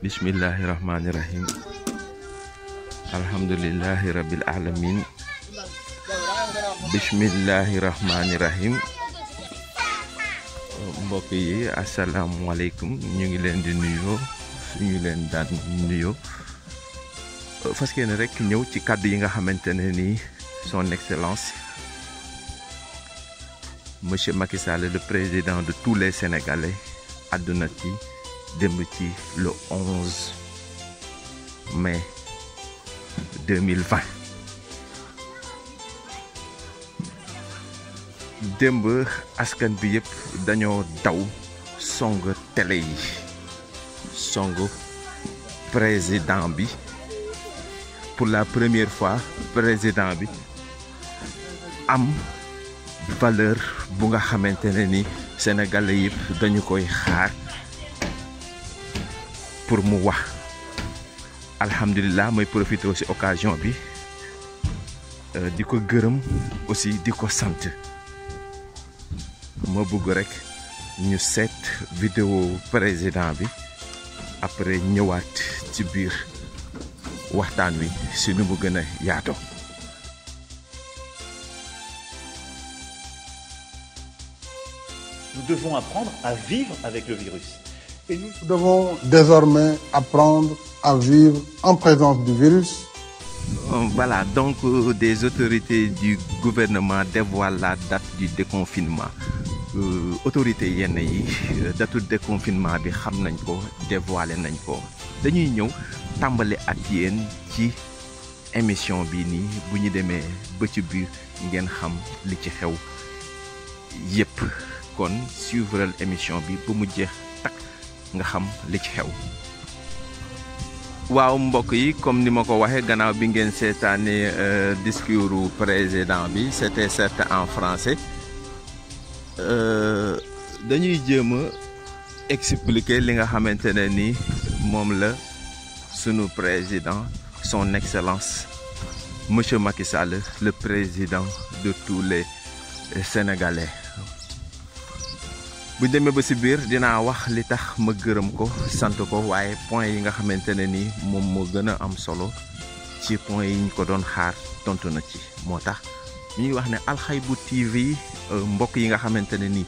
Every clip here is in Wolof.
Bismillahirrahmanirrahim. Alhamdulillahi rabbil alamin. Bismillahirrahmanirrahim. Mbokk yi asalaamaaleykum, ñu ngi leen di nuyoo suñu leen daan nuyoo fas yéene rek ñëw ci kàddu yi nga xamante ne ni son excellence monsieur Macky Sall, le président de tous les Sénégalais, àdduna ci démb ci le 11 mai 2020. démb askan bi yëpp dañoo daw song télé yi song président bi. Pour la première fois président bi am valeur bu nga xamante ne ni sénégalais yëpp dañu koy xaar pour mu wax. Alhamdulillah, mooy profité aussi occasion bi di ko gërëm aussi di ko sant. ma bëgg rek ñu seet vidéo président bi après ñëwaat ci biir waxtaan wi si nu mu gën a yaatoo. Nous devons apprendre à vivre avec le virus. Et nous devons désormais apprendre à vivre en présence du virus. Voilà, donc des autorités du gouvernement dévoilent la date du déconfinement. Autorité yenn yi datu déconfinement bi xam nañ ko, dévoilé nañ ko. Dañuy ñëw tàmbali ak yéen ci émission bi nii bu ñu demee ba ci biir ngeen xam li ci xew yépp. Kon suivre émission bi ba mu jeex tak nga xam li ci xew. waaw mbokk yi, comme ni ma ko waxee gannaaw bi ngeen seetaane discours président bi, c'était certes en français. Dañuy jéem a expliquer li nga xamante ne ni moom la sunu président son excellence monsieur Macky Sall, le président de tous les Sénégalais. bu demee ba si biir dinaa wax li tax ma gërëm ko sant ko, waaye point yi nga xamante ne ni moom moo gën a am solo ci point yi ñu ko doon xaar tontu na ci. moo tax ñuy wax ne Al Haïbou TV mbokk yi nga xamante ne ni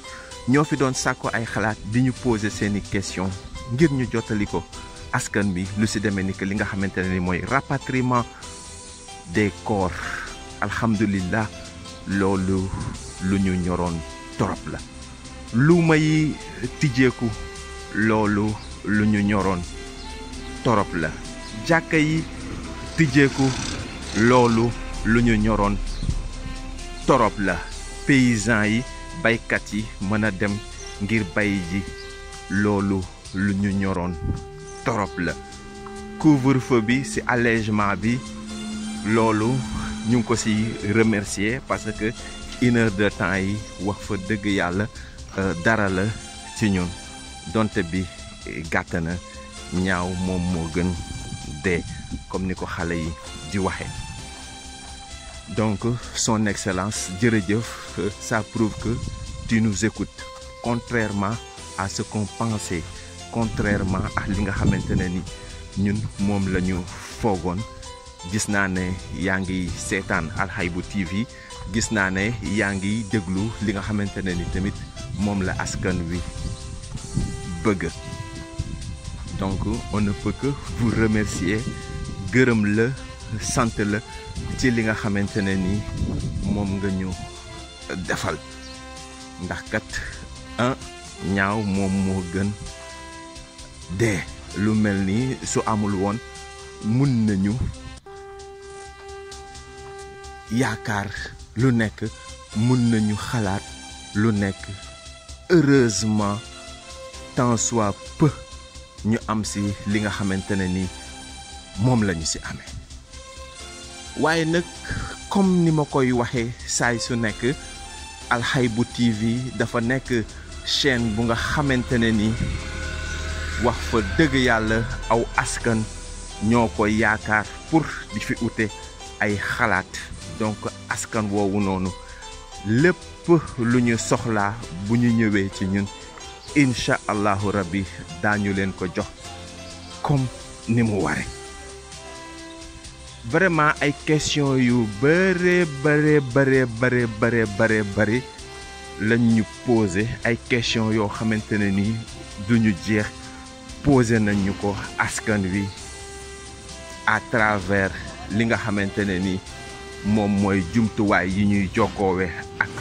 ñoo fi doon sàkko ay xalaat di ñu poser seeni question ngir ñu jottali ko askan bi, lu si demee ni que li nga xamante ne ni mooy rapatriement des corps. alhamdulillah, loolu lu ñu ñoroon torop la. lu may tijjeeku, loolu lu ñu ñoroon torop la. jàkka yi tijjeeku, loolu lu ñu ñoroon torop la. paysans yi, baykat yi mën a dem ngir bay ji, loolu lu ñu ñoroon torop la. couvre-feu bi ci allègement bi, loolu ñu ngi ko ci remercier parce que 1 heure de temps yi wax fa dëgg yàlla dara la ci ñun, donte bi gàtt na ñaaw moom moo gën dee comme ni ko xale yi di waxe. Donc son excellence jërëjëf, ça prouve que tu nous écoutes contrairement à ce qu'on pensait, contrairement ak li nga xamante ne ni ñun moom la ñu foogoon. gis naa ne yaa ngi seetaan Al Haïbou TV, gis naa ne yaa ngi déglu li nga xamante ne ni tamit moom la askan wi bëgg. donc on ne peut que vous remercier, gërëm la, sant la ci li nga xamante ne ni moom nga ñu defal. ndax kat ñaaw moom moo gën dee. lu mel ni su amul woon mun nañu yaakaar lu nekk, mun nañu xalaat lu nekk. heureusement tant soit peu ñu am si li nga xamante ne ni moom lañu si amee. waaye nag comme ni ma koy waxee saay su nekk, Al Haïbou TV dafa nekk chaîne bu nga xamante ne ni wax fa dëgg yàlla aw askan ñoo ko yaakaar pour di fi ute ay xalaat. donc askan woowu noonu lépp lu ñu soxlaa bu ñu ñëwee ci ñun incha allahu rabbi daañu leen ko jox comme ni mu ware vraiment ay question yu bëre lañ ñu posé ay question yoo xamante ne ni duñu jeex posé nañ ñu ko askan wi à travers li nga xamante ne ni moom mooy jumtuwaay yi ñuy jokkoowe ak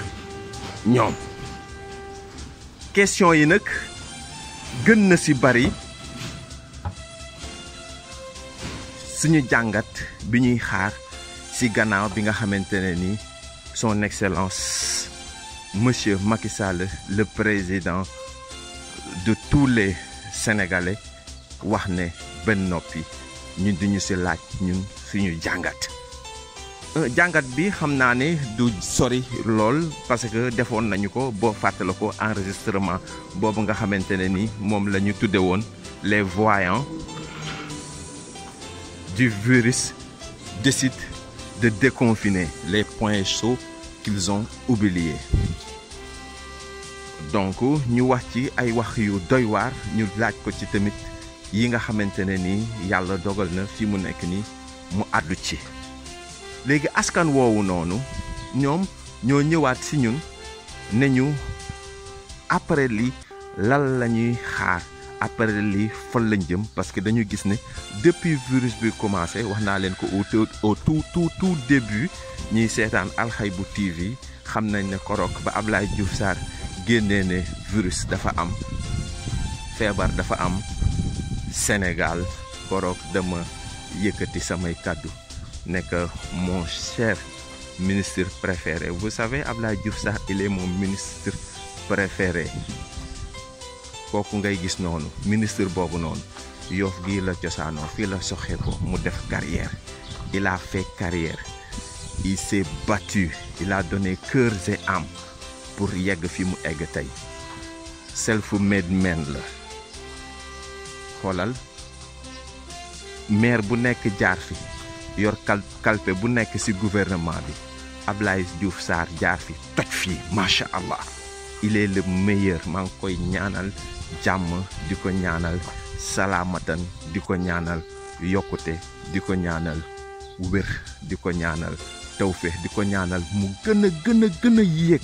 ñoom question yi nag gën na ci bari suñu jàngat bi ñuy xaar ci gannaaw bi nga xamante ne ni son excellence monsieur Macky Sall le président de tous les Sénégalais wax ne benn noppi ñun duñu ci laaj ñun suñu jàngat bi xam naa ne du sori lool parce que defoon nañu ko boo fàttala ko enregistrement boobu nga xamante ne ni moom la ñu tudde woon les voyants du virus décident de déconfiner les points chauds qu'ils ont oubliés donc ñu wax ci ay wax yu doy waar ñu laaj ko ci tamit yi nga xamante ne ni yàlla dogal na fi mu nekk ni mu àddu ci léegi askan woowu noonu ñoom ñoo ñëwaat ci ñun ne ñu après li lan la ñuy xaar après li fan lañ jëm parce que dañu gis ne depuis virus bi commencé wax naa leen ko au tout début ñiy seetaan Alxaybu TV xam nañ ne korok ba Ablaye Diouf Sarr génnee ne virus dafa am feebar dafa am Sénégal korok dama yëkkati samay kàddu nekk mon cher ministre préféré vous savez Ablaye Diouf Sarr il est mon ministre préféré kooku ngay gis noonu ministre boobu noonu Yoff gii la cosaanoo fii la soxee ko mu def carrière il a fait carrière il s'est battu il a donné cœur et âme pour yegg fi mu egg tey self-made man la xoolal maire bu nekk jaar fi yor kalpe bu nekk ci gouvernement bi Ablaye Diouf Sarr jaar fi toj fii macha allah il est le meilleur maa ngi koy ñaanal jàmm di ko ñaanal salaamatan di ko ñaanal yokkute di ko ñaanal wér di ko ñaanal tawfeex di ko ñaanal mu gën a yéeg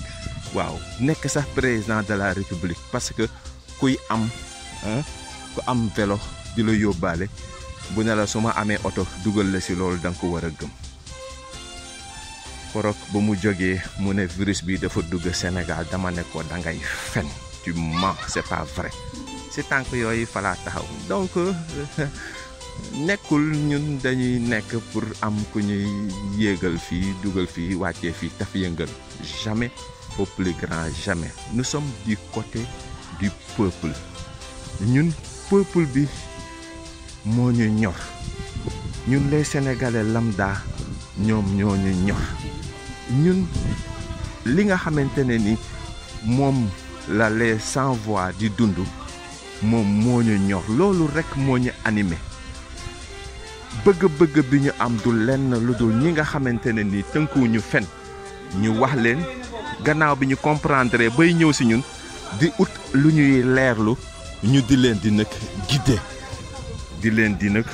waaw nekk sax président de la république parce que ku am vélo di la yóbbaale bu ne la su ma amee oto dugal la ci loolu da nga ko war a gëm korok ba mu jógee mu ne virus bi dafa dugg Sénégal dama ne ko da ngay fen tu mens c'est pas vrai ci tànk yooyu falaa taxaw donc nekkul ñun dañuy nekk pour am ku ñuy yéegal fii dugal fii wàccee fii taf yëngal jamais au plus grand jamais nous sommes du côté du peuple ñun peuple bi moo ñu ñor ñun les Sénégalais lambda ñoom ñoo ñu ñor ñun li nga xamante ne ni moom la les sans voix di dund moom moo ñu ñor loolu rekk moo ñu animé bëgg-bëgg bi ñu am du lenn lu dul ñi nga xamante ne ni tënkuwuñu fen ñu wax leen gannaaw bi ñu comprendre bay ñëw ci ñun di ut lu ñuy leerlu ñu di leen di nag guider di leen di nag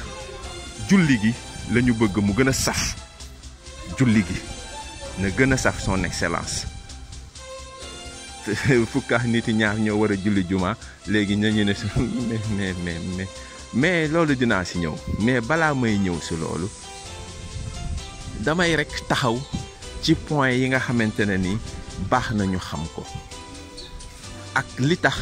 julli gi la ñu bëgg mu gën a saf julli gi na gën a saf son excellence fukka nit ñaar ñoo war a julli juma léegi ñu ne mais loolu dinaa ci ñëw mais balaa may ñëw ci loolu damay rekk taxaw ci point yi nga xamante ne ni baax na ñu xam ko ak li tax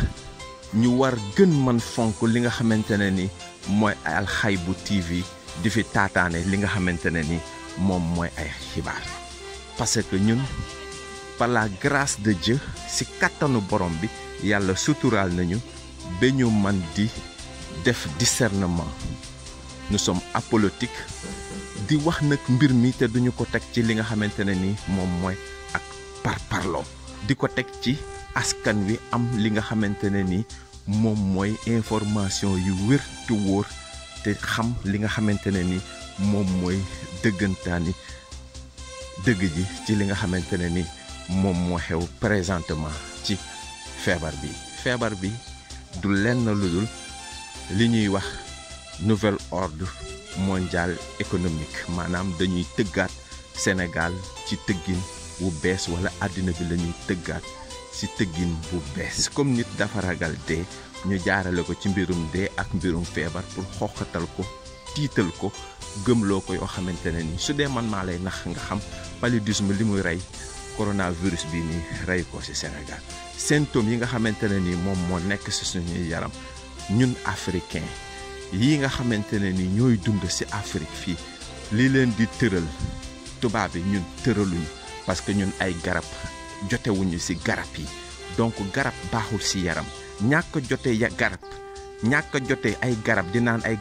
ñu war gën man fonk li nga xamante ne ni mooy Alxaybu TV di fi taataane li nga xamante ne ni moom mooy ay xibaar parce que ñun par la grâce de Dieu ci kattanu borom bi yàlla suturaal nañu ba ñu man di def discernement nous sommes apolitiques di wax nag mbir mi te duñu ko teg ci li nga xamante ne ni moom mooy ak parparloo di ko teg ci askan wi am li nga xamante ne ni moom mooy information yu wér te wóor te xam li nga xamante ne ni moom mooy dëggantaani dëgg ji ci li nga xamante ne ni moom moo xew présentement ci feebar bi du lenn lu dul li ñuy wax nouvel ordre mondial économique maanaam dañuy tëggaat Sénégal ci tëggin bu bees wala àddina bi la ñuy tëggaat ci tëggin bu bees comme nit dafa ragal dee ñu jaarale ko ci mbirum dee ak mbirum feebar pour xoqatal ko tiital ko gëmloo ko yoo xamante ne ni su dee man maa lay nax nga xam paludisme li muy rey coronavirus bii nii rey ko ci Sénégal symptômes yi nga xamante ne ni moom moo nekk ci suñuy yaram ñun africain yi nga xamante ne ni ñooy dund ci Afrique fii li leen di tëral tubaab bi ñun tëraluñu parce que ñun ay garab jotewuñu ci garab yi donc garab baaxul ci yaram ñàkk jote ya garab ñàkk jote ay garab di naan ay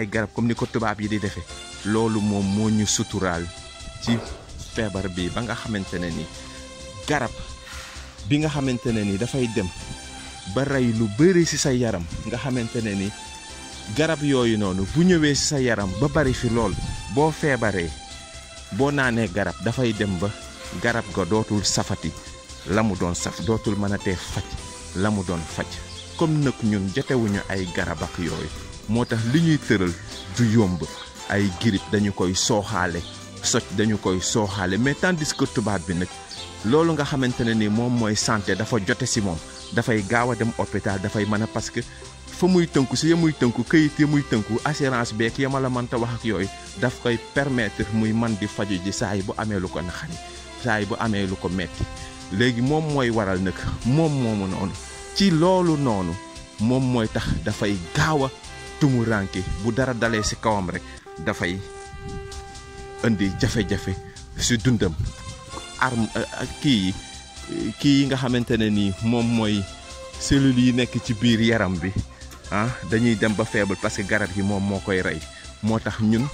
garab comme ni ko tubaab yi di defee loolu moom moo ñu suturaal ci feebar bi ba nga xamante ne ni garab bi nga xamante ne ni dafay dem ba rey lu bëri ci sa yaram nga xamante ne ni garab yooyu noonu bu ñëwee ci sa yaram ba bari fi lool boo feebaree boo naanee garab dafay dem ba garab ga dootul safati la mu doon saf dootul mën a tee faj la mu doon faj comme nag ñun jotewuñu ay garab ak yooyu moo tax li ñuy tëral du yomb ay grippe dañu koy sooxaale soj dañu koy sooxaale mais tandis que tubaab bi nag loolu nga xamante ne ni moom mooy santé dafa jote ci moom dafay gaaw a dem hôpital dafay mën a parce que fa muy tënku ci ya muy tënku këyit ya muy tënku assurance beek ya ma la mënta wax ak yooyu daf koy permettre muy man di faju ji saa yi bu amee lu ko naxari saa yi bu amee lu ko metti léegi moom mooy waral nag moom moomu noonu ci loolu noonu moom mooy tax dafay gaaw a tumuranke bu dara dalee ci kawam rek dafay indi jafe-jafe ci dundam kii yi nga xamante ne nii moom mooy cellules yi nekk ci biir yaram bi dañuy dem ba faible parce que garab yi moom moo koy rey moo tax ñun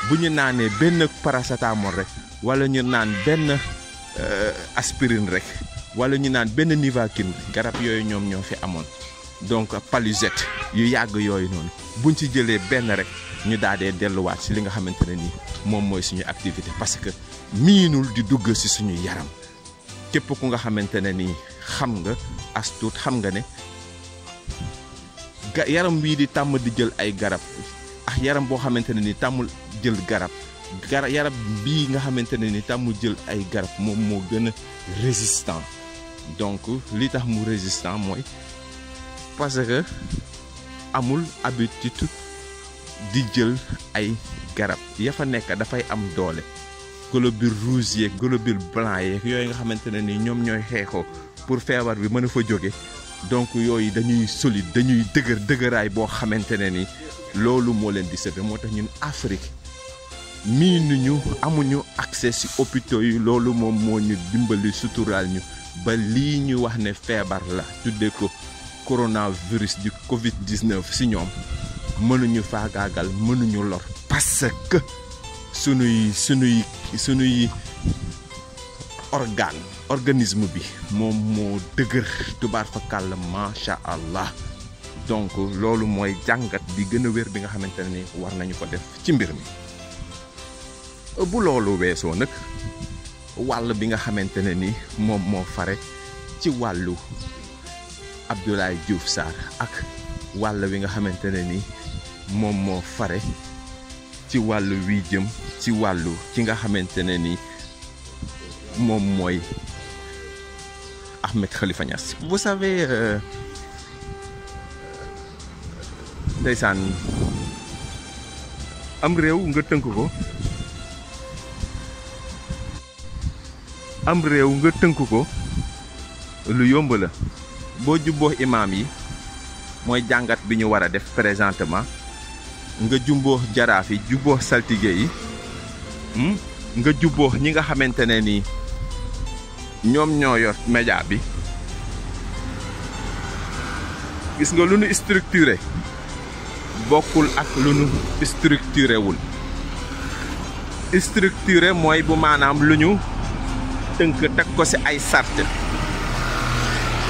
bu ñu naanee benn paracétamol rek wala ñu naan benn aspirine rek wala ñu naan benn Nivaquine garab yooyu ñoom ñoo fi amoon donc Palisette yu yàgg yooyu noonu buñ ci jëlee benn rek ñu daadee delluwaat ci li nga xamante ne nii moom mooy suñu activité parce que miinul di dugg ci suñu yaram képp ku nga xamante ne nii xam nga as tuut xam nga ne yaram bii di tàmm di jël ay garab ak yaram boo xamante ne ni tàmmul jël garab yaram bii nga xamante ne ni tàmmul jël ay garab moom moo gën a résistant donc li tax mu résistant mooy parce que amul habitude di jël ay garab ya fa nekk dafay am doole globule rouge yeeg globule blanc yeeg yooyu nga xamante ne ni ñoom ñooy xeexoo pour feebar bi mën a fa jóge donc yooyu dañuy solide dañuy dëgëraay boo xamante ne ni loolu moo leen di sauver moo tax ñun Afrique miinuñu amuñu accès ci hôpitaux yi loolu moom moo ñu dimbali suturaal ñu ba lii ñu wax ne feebar la tuddee ko coronavirus du Covid-19 ci ñoom mënuñu faagaagal mënuñu lor parce que sunuy organisme bi moom moo dëgër tubaar fa kàll macha allah donc loolu mooy jàngat bi gën a wér bi nga xamante ne ni war nañu ko def ci mbir mi bu loolu weesoo nag wàll bi nga xamante ne ni moom moo fare ci wàllu Abdoulaye Diouf Sarr ak wàll bi nga xamante ne ni moom moo fare ci wàllu wi jëm ci wàllu ki nga xamante ne ni moom mooy Ahmed Khalifa Niass. Vous savez ndeysaan am réew nga tënk ko lu yomb la boo jubboo imaam yi mooy jàngat bi ñu war a def présentement nga jumboo jaraaf yi jubboo saltige yi nga jubboo ñi nga xamante ne ni ñoom ñoo yor média bi gis nga lu nu structuré bokkul ak lu nu structuré wul structuré mooy bu maanaam lu ñu tënk teg ko ci ay sart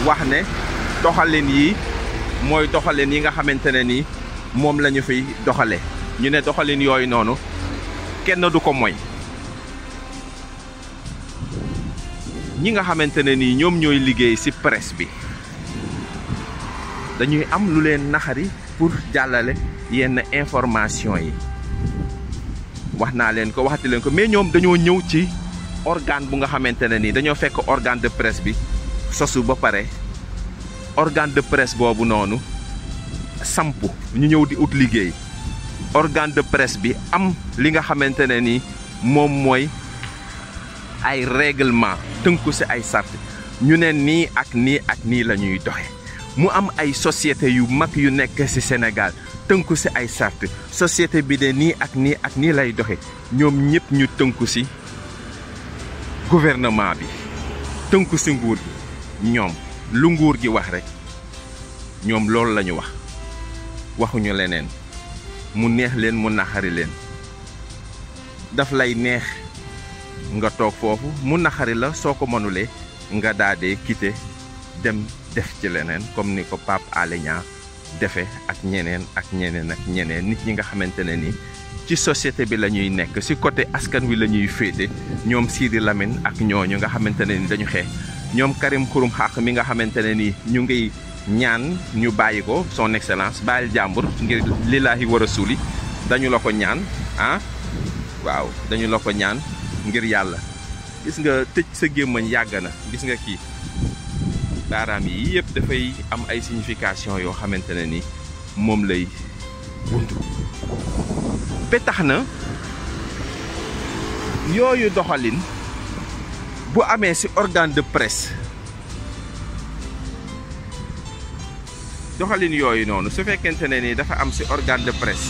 wax ne doxalin yi mooy doxalin yi nga xamante ne ni moom la ñu fiy doxale ñu ne doxalin yooyu noonu kenn du ko moy ñi nga xamante ne nii ñoom ñooy liggéey ci presse bi dañuy am lu leen naxari pour jàllale yenn information yi wax naa leen ko waxati leen ko mais ñoom dañoo ñëw ci organe bu nga xamante ne nii dañoo fekk organe de presse bi sosu ba pare organe de presse boobu noonu sampu ñu ñëw di ut liggéey organe de presse bi am li nga xamante ne nii moom mooy ay règlement tënku ci ay sart ñu ne nii ak nii la ñuy doxe mu am ay société yu mag yu nekk ci Sénégal tënku ci ay sart société bi de nii ak nii lay doxe ñoom ñëpp ñu tënku ci gouvernement bi tënku ci nguur gi ñoom lu nguur gi wax rek ñoom loolu la ñu wax waxuñu leneen mu neex leen mu naxari leen daf lay neex nga toog foofu mu naxari la soo ko mënulee nga daadee quitter dem def ci leneen comme ni ko Pape Alé Niang defe ak ñeneen nit ñi nga xamante ne ni ci société bi la ñuy nekk ci côté askan wi la ñuy féete ñoom Sidi Lamine ak ñooñu nga xamante ne ni dañu xeex ñoom Karim Xurum Xaq mi nga xamante ne ni ñu ngi ñaan ñu bàyyi ko son excellence bàyyil jàmbur ngir lillaahi wa rasuuli dañu la ko ñaan waaw dañu la ko ñaan ngir yàlla gis nga tëj sa gémmañ yàgg na gis nga kii baaraam yi yëpp dafay am ay signification yoo xamante ne ni moom lay buntu ba tax na yooyu doxalin bu amee ci organe de presse doxalin yooyu noonu su fekkente ne ni dafa am ci organe de presse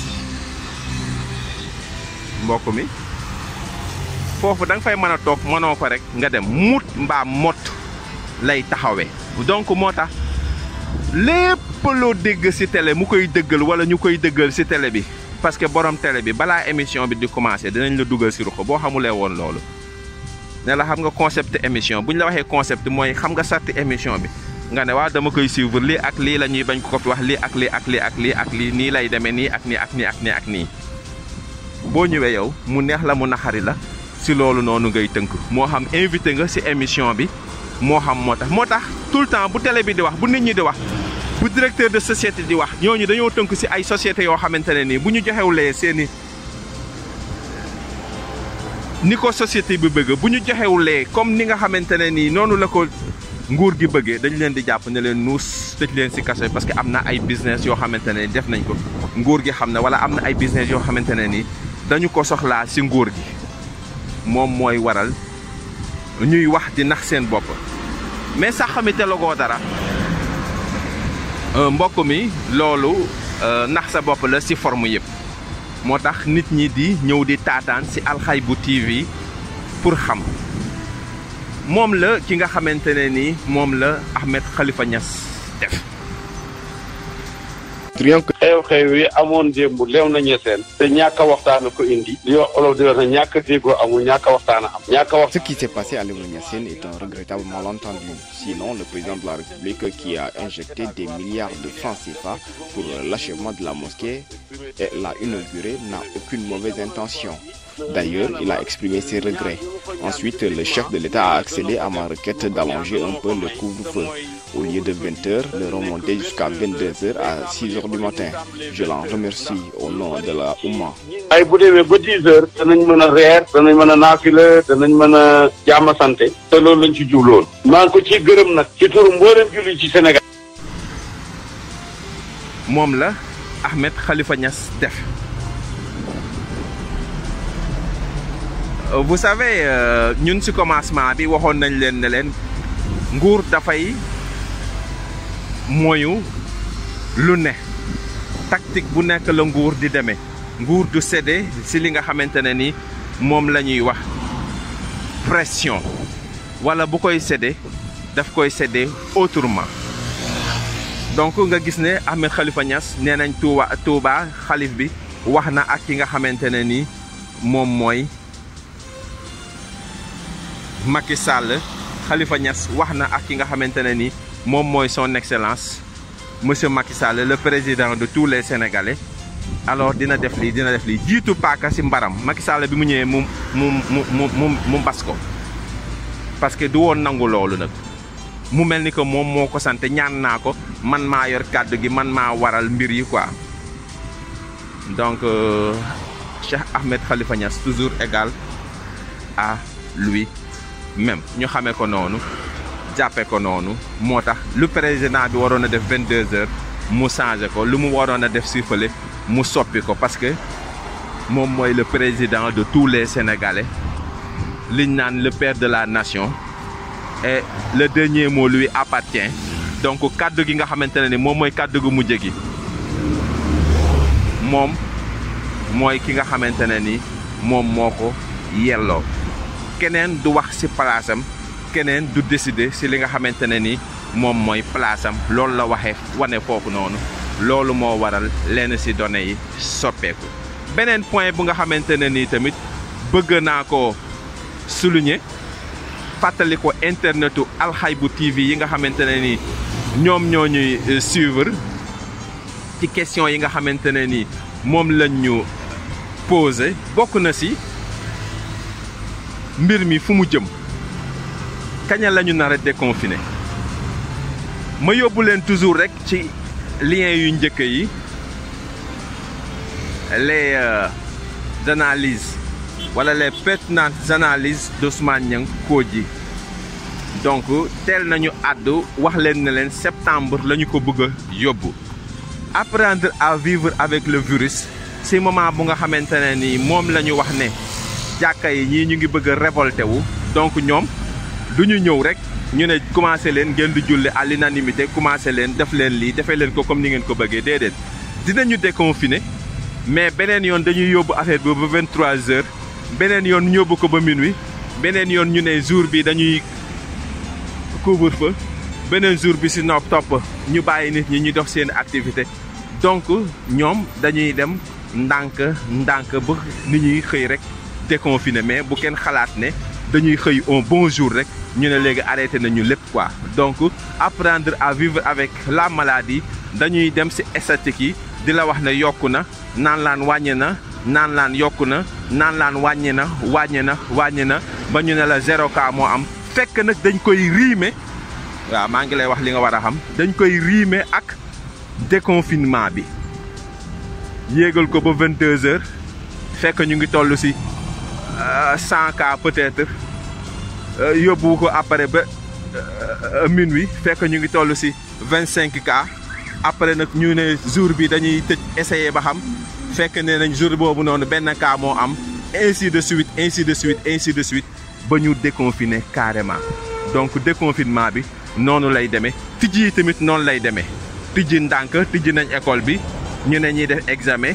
mbokk mi foofu da nga fay mën a toog mënoo ko rek nga dem mut mbaa mot lay taxawee donc moo tax lépp loo dégg ci télé mu koy dëggal wala ñu koy dëggal ci télé bi parce que borom télé bi balaa émission bi di commencer dinañ la dugal ci ruq boo xamulee woon loolu ne la xam nga concept émission bu ñu la waxee concept mooy xam nga sarti émission bi nga ne waaw dama koy suivre lii ak lii la ñuy bañ ko fi wax lii ak lii ak lii ak lii ak lii nii lay demee nii ak nii ak nii ak nii ak nii boo ñëwee yow mu neex la mu naxari la ci loolu noonu ngay tënk moo xam invité nga ci émission bi moo xam moo tax tout le temps bu télé bi di wax bu nit ñi di wax bu directeur de société di wax ñooñu dañoo tënk ci ay sociétés yoo xamante ne nii bu ñu joxewulee seeni ni ko société bi bëgg bu ñu joxewulee comme ni nga xamante ne nii noonu la ko nguur gi bëggee dañ leen di jàpp ne leen nuus tëj leen ci kaso parce que am na ay business yoo xamante ne def nañ ko nguur gi xam ne walla am na ay business yoo xamante ne nii dañu ko soxlaa ci nguur gi moom mooy waral ñuy wax di nax seen bopp mais sax xamite lagoo dara mbokk mi loolu nax sa bopp la ci forme yëpp moo tax nit ñi di ñëw di taataan ci Alxaybu TV pour xam moom la ki nga xamante ne ni moom la Ahmed Khalifa Niass def. xew-xew yi amoon démb leew na ñeseen te ñàkk a waxtaan ko indi li wax olof di wax ne ñàkk a déggoo amul ñàkk a waxtaan am ñàkk a wax. Ce qui s'est passé à Léona Niassène est un regrettable malentendu. Sinon, le président de la République qui a injecté des milliards de francs CFA pour l'achèvement de la mosquée et l'a inaugurée n'a aucune mauvaise intention. D'ailleurs, il a exprimé ses regrets. Ensuite, le chef de l'État a accédé à ma requête d'allonger un peu le couvre-feu. Au lieu de 20h, le remonter jusqu'à 22h à 6h du matin. Je l'en remercie au nom de la Oumma. ay bu demee ba 10h danañ mën a reer danañ mën a naafila danañ mën a jàmm santé te loolu lañ ci jubloon. maa ngi ko ciy gërëm nag ci turu mboolem julli ci Sénégal. moom la Ahmed Khalifa Niass def. Vous savez ñun ci commencement bi waxoon nañ leen ne leen nguur dafay moyu lu ne tactique bu nekk la nguur di demee nguur du cédé ci li nga xamante ne ni moom la ñuy wax pression walla bu koy cédé daf koy cédé autrement donc nga gis ne Ahmed Khalifa Niass nee nañ Touba xalif bi wax na ak ki nga xamante ne ni moom mooy Macky Sall Khalifa Niass wax na ak ki nga xamante ne ni moom mooy son excellence monsieur Macky Sall le président de tous les Sénégalais alors dina def lii jiitu paaka ci mbaram Macky Sall bi mu ñëwee mu mbas ko parce que du woon nangu loolu nag mu mel ni que moom moo ko sant ñaan naa ko man maa yor kàddu gi man maa waral mbir yi quoi. Donc Cheikh Ahmed Khalifa Niass toujours égal à lui-même ñu xamee ko noonu jàppee ko noonu moo tax lu président bi waroon a def 22h mu changé ko lu mu waroon a def si fële mu soppi ko parce que moom mooy le président de tous les Sénégalais liñ naan le père de la nation et le dernier mot lui appartient. Donc kàddu gi nga xamante ne ni moom mooy kàddu gu mujj gi moom mooy ki nga xamante ne ni moom moo ko yelloo keneen du wax ci palaasam keneen du décider ci li nga xamante ne ni moom mooy palaasam loolu la waxee wane foofu noonu loolu moo waral lenn ci données yi soppeeku. beneen point bu nga xamante ne ni tamit bëgg naa ko souligner fàttali ko internetu Alxaybu TV yi nga xamante ne ni ñoom ñoo ñuy suivre ci question yi nga xamante ne ni moom lañ ñu posé bokk na ci mbir mi fu mu jëm kaña la ñu nar a déconfiné ma yóbbu leen toujours rek ci lien yu njëkk yi les analyses wala les pertinentes analyses d'Ousmane Niang Kodji. Donc teel nañu àddu wax leen ne leen septembre la ñu ko bëgg a yóbbu. Apprendre à vivre avec le virus ci moment bu nga xamante ne ni moom la ñu wax ne jàkka yi ñii ñu ngi bëgg a révolté wu donc ñoom du ñu ñëw rek ñu ne commencé leen ngeen di julli à l'unanimité commencé leen def leen lii defee leen ko comme ni ngeen ko bëggee déedéet dinañu déconfiné mais beneen yoon dañuy yóbbu affaire bi ba 23h beneen yoon ñu yóbbu ko ba minuit beneen yoon ñu ne jour bi dañuy couvre-feu beneen jour bi ci nopp topp ñu bàyyi nit ñi ñu dox seen activité donc ñoom dañuy dem ndànk ba nit ñuy xëy rek déconfiné mais bu kenn xalaat ne dañuy xëy un bon jour rek ñu ne léegi arrêté nañu lépp quoi. Donc apprendre à vivre avec la maladie dañuy dem ci esthétique yi di la wax ne yokku na naan laan wàññi na naan laan yokku na naan laan wàññi na ba ñu ne la 0 cas moo am fekk nag dañ koy riime waaw maa ngi lay wax li nga war a xam dañ koy riime ak déconfinement bi yéegal ko ba 22h fekk ñu ngi toll ci 100 cas peut-être yóbbu ko après ba minuit fekk ñu ngi toll ci 25 cas après nag ñu ne jour bi dañuy tëj essayer ba xam fekk ne nañ jour boobu noonu benn cas moo am ainsi de suite ba ñu déconfiné carrément. Donc déconfinement bi noonu lay demee tijji yi tamit noonu lay demee tijji ndànk tijji nañ école bi ñu ne ñuy def examen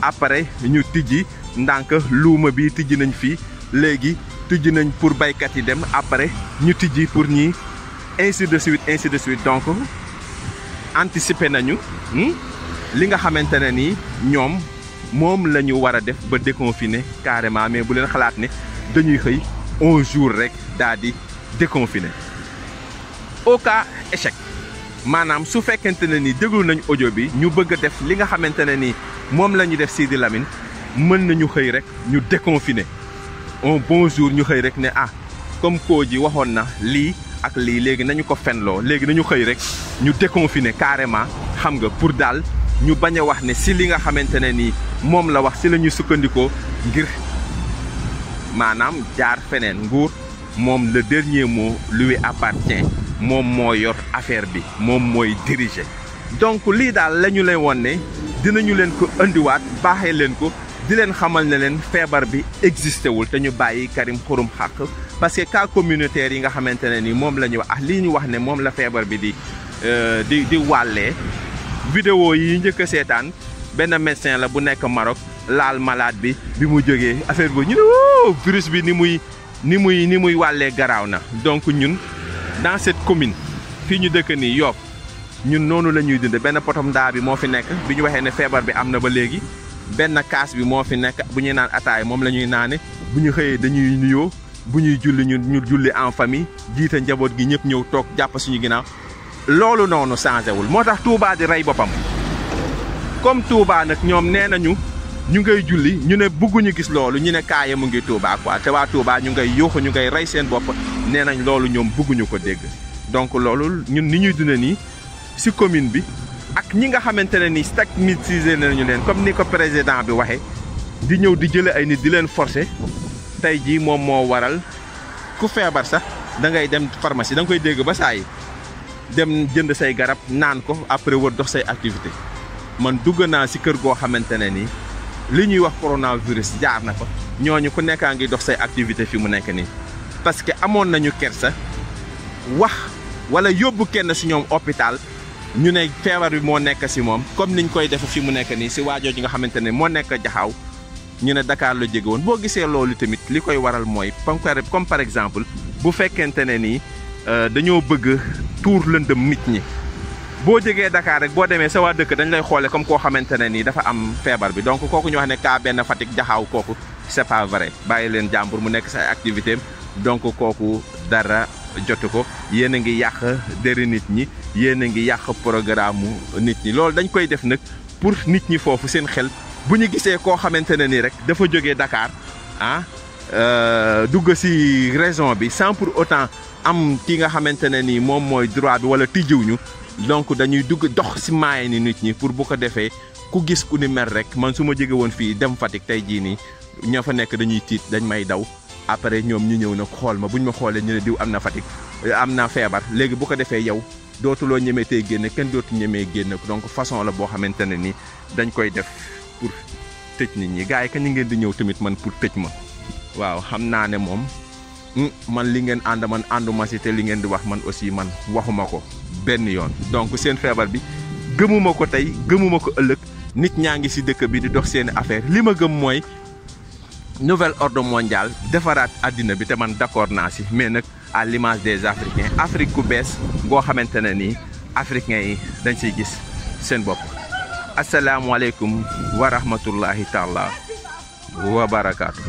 après ñu tijji ndànk luuma bi tijji nañ fii léegi tijji nañ pour baykat yi dem après ñu tijji pour ñi ainsi de suite donc anticiper nañu li nga xamante ne nii ñoom moom la ñu war a def ba déconfiné carrément mais bu leen xalaat ne dañuy xëy 11 jours rek daal di déconfiné. Au cas échec maanaam su fekkente ne ni déglu nañ audio bi ñu bëgg a def li nga xamante ne ni moom la ñu def Sidi Lamine mën nañu xëy rek ñu déconfiné un bon jour ñu xëy rek ne comme Kodji waxoon na lii ak lii léegi nañu ko fenloo léegi nañu xëy rek ñu déconfiné carrément xam nga pour daal ñu bañ a wax ne si li nga xamante ne nii moom la wax si la ñuy sukkandikoo ngir maanaam jaar feneen nguur moom le dernier mot lui appartient moom moo yor affaire bi moom mooy diriger. Donc lii daal la ñu leen woon ne dinañu leen ko indiwaat baaxee leen ko di leen xamal ne leen feebar bi existé wul te ñu bàyyi Karim Xurum Xaq parce que cas communautaire yi nga xamante ne ni moom la ñu wax lii ñu wax ne moom la feebar bi di wàllee. Vidéo yi njëkk a seetaan benn médecin la bu nekk Maroc laal malade bi mu jógee affaire bi ñu ne virus bi ni muy wàllee garaaw na. Donc ñun dans cette commune fii ñu dëkk nii Yoff ñun noonu la ñuy dund benn potom ndaa bi moo fi nekk bi ñu waxee ne feebar bi am na ba léegi benn kaas bi moo fi nekk bu ñuy naan ataay moom la ñuy naane bu ñu xëyee dañuy nuyoo bu ñuy julli ñu julli en famille jiite njaboot gi ñëpp ñëw toog jàpp suñu ginnaaw. Loolu noonu changé wul moo tax Touba di rey boppam comme Touba nag ñoom nee nañu ñu ngay julli ñu ne bëgguñu gis loolu ñu ne kaaya mu ngi Touba quoi te waa Touba ñu ngay yuuxu ñu ngay rey seen bopp nee nañ loolu ñoom bëgguñu ko dégg. donc loolu ñun ni ñuy dundee nii ci commune bi ak ñi nga xamante ne nii stigmatisé nañu leen comme ni ko président bi waxee di ñëw di jële ay nit di leen forcer tey jii moom moo waral ku feebar sax da ngay dem pharmacie da nga koy dégg ba saa yi dem jënd say garab naan ko après wër dox say activité man dugg naa ci kër goo xamante ne nii li ñuy wax coronavirus jaar na fa ñooñu ku nekkaa ngi dox say activité fi mu nekk nii parce que amoon nañu kersa wax wala yóbbu kenn ci ñoom hôpital ñu ne feebar bi moo nekk ci moom comme niñ koy defe fi mu nekk nii ci waajoo ji nga xamante ne moo nekk Jaxaaw ñu ne Dakar la jóge woon boo gisee loolu tamit li koy waral mooy comme par exemple bu fekkente ne nii dañoo bëgg tuur lëndëm nit ñi boo jógee Dakar rek boo demee sa waa dëkk dañ lay xoole comme koo xamante ne nii dafa am feebar bi donc kooku ñu wax ne kaa benn Fatick Jaxaaw kooku c'est pas vrai bàyyi leen jàmbur mu nekk sa activité donc kooku dara jotu ko yéen a ngi yàq deri nit ñi yéen a ngi yàq programme nit ñi loolu dañ koy def nag pour nit ñi foofu seen xel bu ñu gisee koo xamante ne nii rek dafa jógee Dakar dugg ci raison bi sans pour autant am ki nga xamante ne nii moom mooy droit bi wala tijjiwuñu donc dañuy dugg dox ci maaye ni nit ñi pour bu ko defee ku gis ku ni mel rek man su ma jóge woon fii dem Fatick tey jii nii ña fa nekk dañuy tiit dañ may daw après ñoom ñu ñëw nag xool ma buñ ma xoolee ñu ne diw am na Fatick am na feebar léegi bu ko defee yow dootuloo ñemee tey génne kenn dootu ñemee génne donc façon la boo xamante ne ni dañ koy def pour tëj nit ñi gars yi kañ ngeen di ñëw tamit man pour tëj ma waaw xam naa ne moom man li ngeen ànd man ànduma ci te li ngeen di wax man aussi man waxuma ko benn yoon donc seen feebar bi gëmuma ko tey gëmuma ko ëllëg nit ñaa ngi ci dëkk bi di dox seeni affaire li ma gëm mooy nouvel ordre mondial defaraat àddina bi te man d'accord naa ci mais nag à l'image des Africains Afrique ku bees goo xamante ne nii africains yi dañ ciy gis seen bopp asalaamualeykum wa rahmatullahi taala wa barakaatu